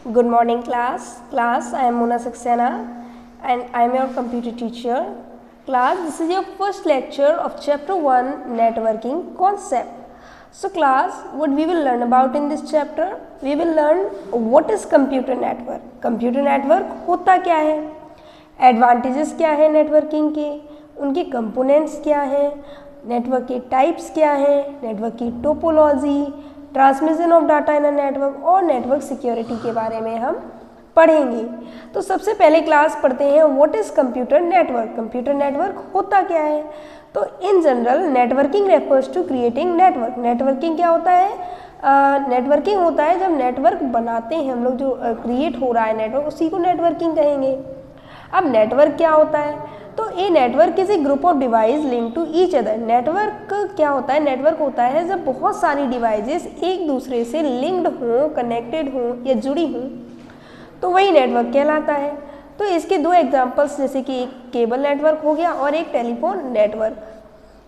Good morning class. I am Mona Saxena and I am your computer teacher. Class, this is your first lecture of chapter 1 networking concept. So class, what we will learn about in this chapter? We will learn what is computer network. Computer network होता क्या है, advantages क्या है networking के, उनके components क्या हैं, network के टाइप्स क्या हैं, नेटवर्क की topology, transmission of data in a network और नेटवर्क सिक्योरिटी के बारे में हम पढ़ेंगे। तो सबसे पहले क्लास पढ़ते हैं what is computer network. Computer network होता क्या है? तो in general networking refers to creating network. Networking क्या होता है? नेटवर्किंग होता है जब नेटवर्क बनाते हैं हम लोग, जो क्रिएट हो रहा है नेटवर्क, उसी को नेटवर्किंग कहेंगे। अब नेटवर्क क्या होता है? तो a network is a group of device link to each other. Network क्या होता है? नेटवर्क होता है जब बहुत सारी डिवाइसेस एक दूसरे से लिंक्ड हों, कनेक्टेड हों या जुड़ी हों, तो वही नेटवर्क कहलाता है। तो इसके दो एग्जांपल्स, जैसे कि एक केबल नेटवर्क हो गया और एक टेलीफोन नेटवर्क,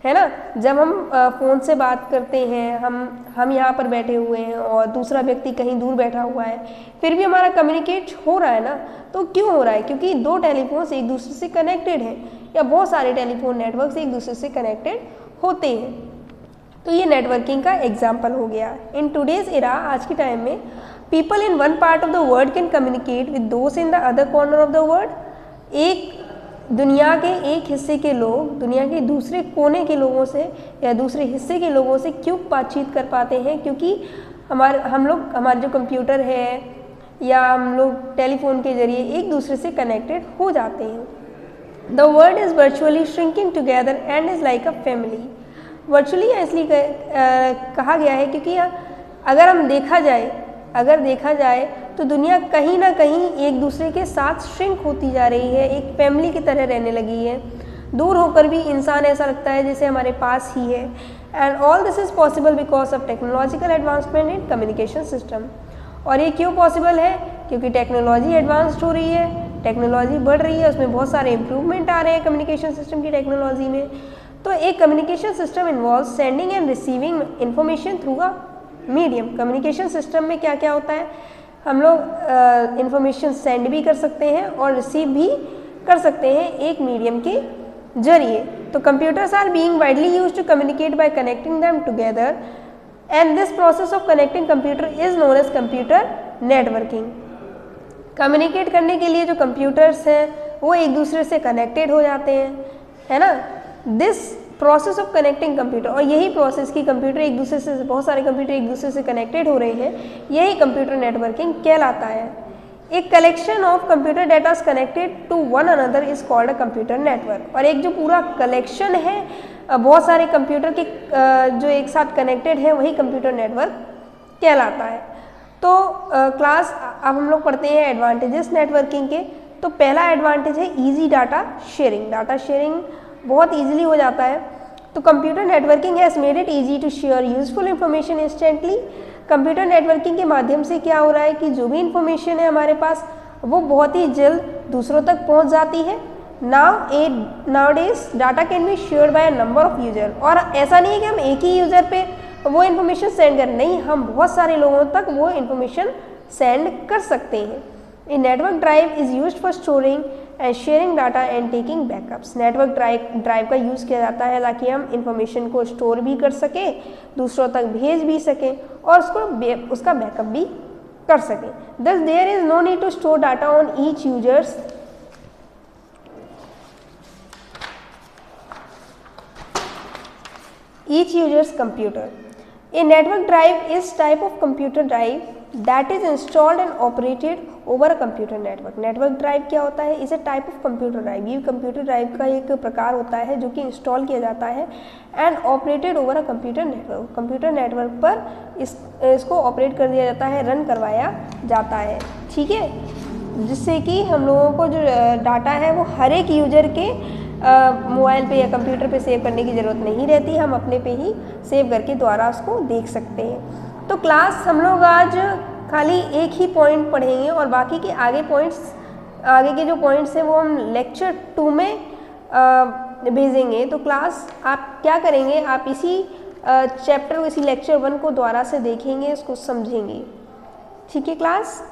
है ना। जब हम फ़ोन से बात करते हैं, हम यहाँ पर बैठे हुए हैं और दूसरा व्यक्ति कहीं दूर बैठा हुआ है, फिर भी हमारा कम्युनिकेट हो रहा है ना। तो क्यों हो रहा है? क्योंकि दो टेलीफोन्स एक दूसरे से कनेक्टेड हैं या बहुत सारे टेलीफोन नेटवर्क्स एक दूसरे से कनेक्टेड होते हैं। तो ये नेटवर्किंग का एग्जाम्पल हो गया। इन टूडेज एरा, आज के टाइम में, people in one part of the world can communicate with दोस्त in the other corner of the world. एक दुनिया के एक हिस्से के लोग दुनिया के दूसरे कोने के लोगों से या दूसरे हिस्से के लोगों से क्यों बातचीत कर पाते हैं? क्योंकि हमारे जो कंप्यूटर है या हम लोग टेलीफोन के जरिए एक दूसरे से कनेक्टेड हो जाते हैं। The world is virtually shrinking together and is like a family. Virtually इसलिए कहा गया है क्योंकि अगर देखा जाए तो दुनिया कहीं ना कहीं एक दूसरे के साथ श्रिंक होती जा रही है, एक फैमिली की तरह रहने लगी है। दूर होकर भी इंसान ऐसा लगता है जैसे हमारे पास ही है। And all this is possible because of technological advancement in communication system. और ये क्यों पॉसिबल है? क्योंकि टेक्नोलॉजी एडवांस्ड हो रही है, टेक्नोलॉजी बढ़ रही है, उसमें बहुत सारे इंप्रूवमेंट आ रहे हैं कम्युनिकेशन सिस्टम की टेक्नोलॉजी में। तो एक communication system involve sending end receiving information through a medium. Communication system में क्या क्या होता है? हम लोग इंफॉर्मेशन सेंड भी कर सकते हैं और रिसीव भी कर सकते हैं एक मीडियम के जरिए। तो computers are being widely used to communicate by connecting them together and this process of connecting computer is known as computer networking. Communicate करने के लिए जो कंप्यूटर्स हैं वो एक दूसरे से कनेक्टेड हो जाते हैं, है ना। This process of connecting computer, और यही प्रोसेस की कंप्यूटर एक दूसरे से, बहुत सारे कंप्यूटर एक दूसरे से कनेक्टेड हो रहे हैं, यही कंप्यूटर नेटवर्किंग कहलाता है। एक collection of computer data is connected to one another is called a computer network. और एक जो पूरा कलेक्शन है बहुत सारे कंप्यूटर के जो एक साथ कनेक्टेड है, वही कंप्यूटर नेटवर्क कहलाता है। तो क्लास, अब हम लोग पढ़ते हैं एडवांटेजेस नेटवर्किंग के। तो पहला एडवांटेज है easy data sharing. Data sharing बहुत ईजिली हो जाता है। तो computer networking has made it easy to share useful information instantly. Computer networking के माध्यम से क्या हो रहा है कि जो भी इंफॉर्मेशन है हमारे पास, वो बहुत ही जल्द दूसरों तक पहुंच जाती है। Nowadays data can be shared by a number of user. और ऐसा नहीं है कि हम एक ही यूज़र पे वो इन्फॉर्मेशन सेंड करें, नहीं, हम बहुत सारे लोगों तक वो इन्फॉर्मेशन सेंड कर सकते हैं। A network drive is used for storing and sharing data and taking backups. Network drive का यूज़ किया जाता है ताकि हम इंफॉर्मेशन को स्टोर भी कर सकें, दूसरों तक भेज भी सकें और उसका बैकअप भी कर सकें। Thus there is no need to store data on each user's computer. A network drive is type of computer drive that is installed and operated over a computer network. Network drive क्या होता है? इस type of computer drive, ये computer drive का एक प्रकार होता है जो कि इंस्टॉल किया जाता है and operated over a computer network. Computer network पर इसको ऑपरेट कर दिया जाता है, रन करवाया जाता है, ठीक है, जिससे कि हम लोगों को जो डाटा है वो हर एक यूजर के मोबाइल पे या कंप्यूटर पे सेव करने की ज़रूरत नहीं रहती, हम अपने पे ही सेव करके द्वारा उसको देख सकते हैं। तो क्लास, हम लोग आज खाली एक ही पॉइंट पढ़ेंगे और बाकी के आगे के जो पॉइंट्स हैं वो हम लेक्चर 2 में भेजेंगे। तो क्लास, आप क्या करेंगे, आप इसी चैप्टर, इसी लेक्चर 1 को दोबारा से देखेंगे, इसको समझेंगे, ठीक है क्लास।